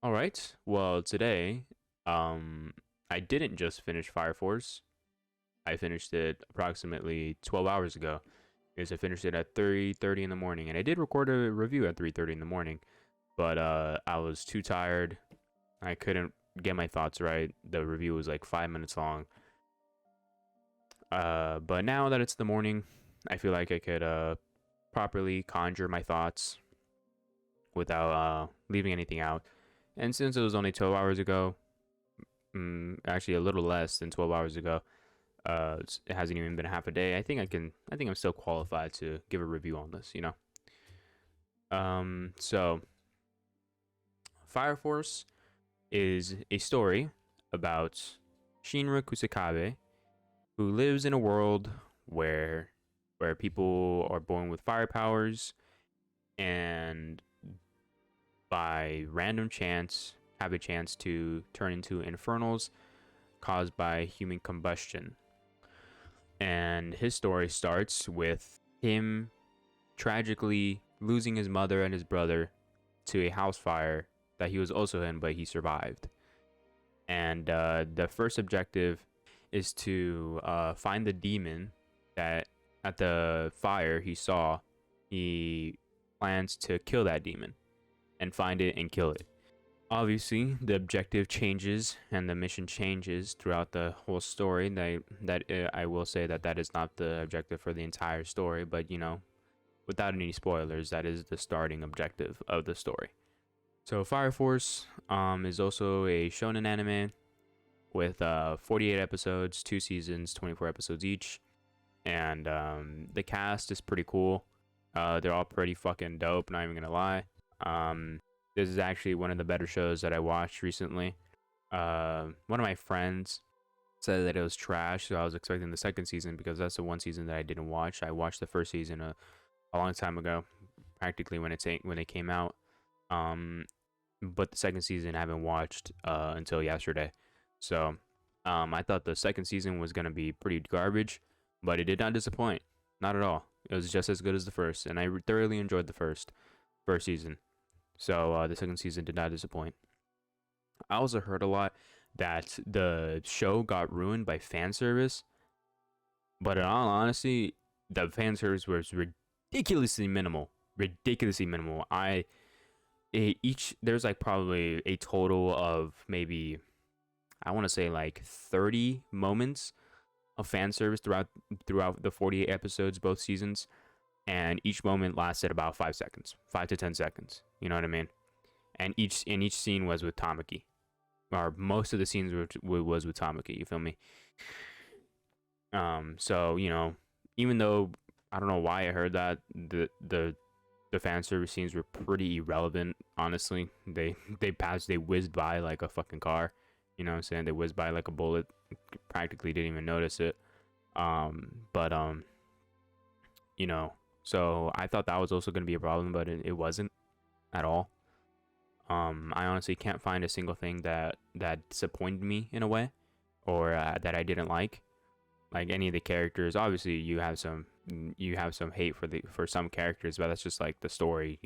All right. Well, today, um, I didn't just finish Fire Force. I finished it approximately 12 hours ago. Because I finished it at 3:30 in the morning, and I did record a review at 3:30 in the morning, but I was too tired. I couldn't get my thoughts right. The review was like 5 minutes long. But now that it's the morning, I feel like I could properly conjure my thoughts without leaving anything out. And since it was only 12 hours ago, actually a little less than 12 hours ago. It hasn't even been half a day. I think I can. I think I'm still qualified to give a review on this. So Fire Force is a story about Shinra Kusakabe, who lives in a world where people are born with fire powers and by random chance have a chance to turn into infernals caused by human combustion. And his story starts with him tragically losing his mother and his brother to a house fire that he was also in, but he survived. And the first objective is to find the demon that at the fire he saw. He plans to kill that demon and find it and kill it. Obviously, the objective changes and the mission changes throughout the whole story. I will say that that is not the objective for the entire story, but without any spoilers, that is the starting objective of the story. So Fire Force is also a shonen anime with 48 episodes, 2 seasons, 24 episodes each, and the cast is pretty cool. They're all pretty fucking dope. Not even gonna lie. This is actually one of the better shows that I watched recently. One of my friends said that it was trash, so I was expecting the second season because that's the one season that I didn't watch. I watched the first season a long time ago, practically when it came out. But the second season I haven't watched until yesterday. So I thought the second season was gonna be pretty garbage, but it did not disappoint. Not at all. It was just as good as the first, and I thoroughly enjoyed the first season. So the second season did not disappoint. I also heard a lot that the show got ruined by fan service, but in all honesty, the fan service was ridiculously minimal. Ridiculously minimal. Each there's like probably a total of maybe I want to say like 30 moments of fan service throughout the 48 episodes, both seasons, and each moment lasted about 5 seconds, 5 to 10 seconds. You know what I mean? And each scene was with Tamaki, or most of the scenes was with Tamaki. You feel me? So even though I don't know why I heard that the fan service scenes were pretty irrelevant. Honestly, they whizzed by like a fucking car. You know what I'm saying? They whizzed by like a bullet. Practically didn't even notice it. But so I thought that was also going to be a problem, but it wasn't at all. I honestly can't find a single thing that disappointed me in a way, or that I didn't like. Like any of the characters, obviously you have some hate for some characters, but that's just like the story,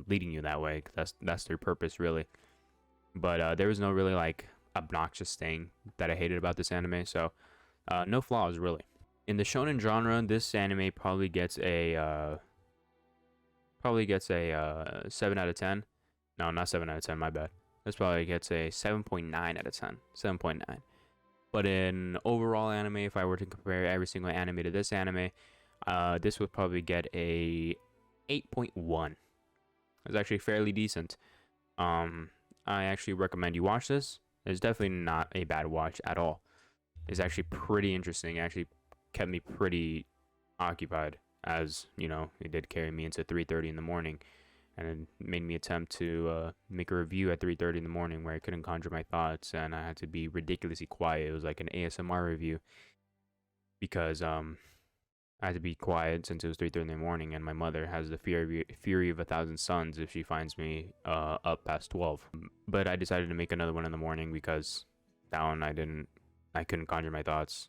leading you that way. That's their purpose, really. But there was no really like obnoxious thing that I hated about this anime, so no flaws really. In the shonen genre, this anime probably gets a 7 out of 10. No, not 7 out of 10. My bad. This probably gets a 7.9 out of 10. 7.9. But in overall anime, if I were to compare every single anime to this anime, this would probably get a 8.1. It's actually fairly decent. I actually recommend you watch this. It's definitely not a bad watch at all. It's actually pretty interesting. It actually kept me pretty occupied, as it did carry me into 3:30 in the morning, and it made me attempt to make a review at 3:30 in the morning where I couldn't conjure my thoughts and I had to be ridiculously quiet. It was like an ASMR review because I had to be quiet since it was 3:30 in the morning, and my mother has the fury of 1,000 suns if she finds me up past 12. But I decided to make another one in the morning because that one I couldn't conjure my thoughts.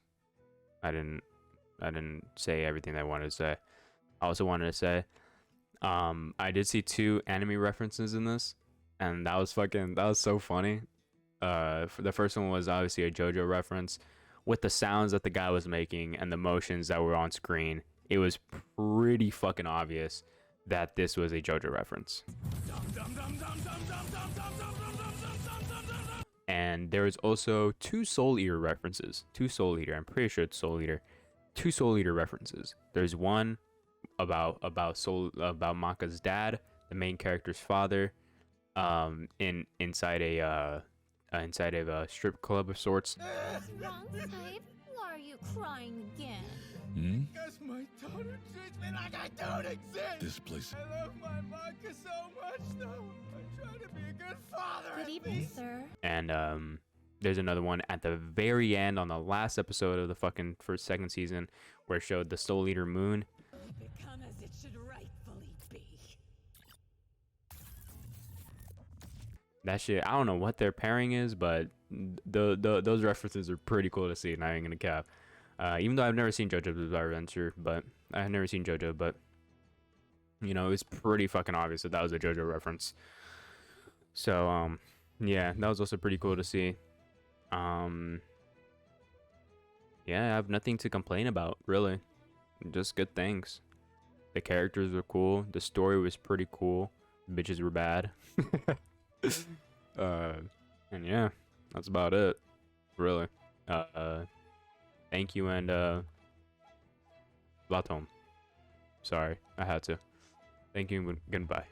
I didn't say everything that I wanted to say. I also wanted to say, I did see two anime references in this, and that was so funny. The first one was obviously a JoJo reference. With the sounds that the guy was making and the motions that were on screen, it was pretty fucking obvious that this was a JoJo reference. And there was also two Soul Eater references. Two Soul Eater. I'm pretty sure it's Soul Eater. Two Soul Eater references. There's one about Maka's dad, the main character's father, inside of a strip club of sorts. What's wrong, Saif? Why are you crying again? Because my daughter treats me like I don't exist. This place. I love my Maka so much, though. I try to be a good father. Good evening, sir. And there's another one at the very end on the last episode of the fucking second season where it showed the Soul Eater moon. Become as it should rightfully be. That shit, I don't know what their pairing is, but those references are pretty cool to see. And I ain't gonna cap. Even though I've never seen JoJo's Bizarre Adventure, but I've never seen JoJo, but you know, it's pretty fucking obvious that that was a JoJo reference. So yeah, that was also pretty cool to see. Yeah, I have nothing to complain about, really. Just good things. The characters were cool. The story was pretty cool. The bitches were bad. And yeah, that's about it, really. Thank you, and Latom. Sorry, I had to. Thank you and goodbye.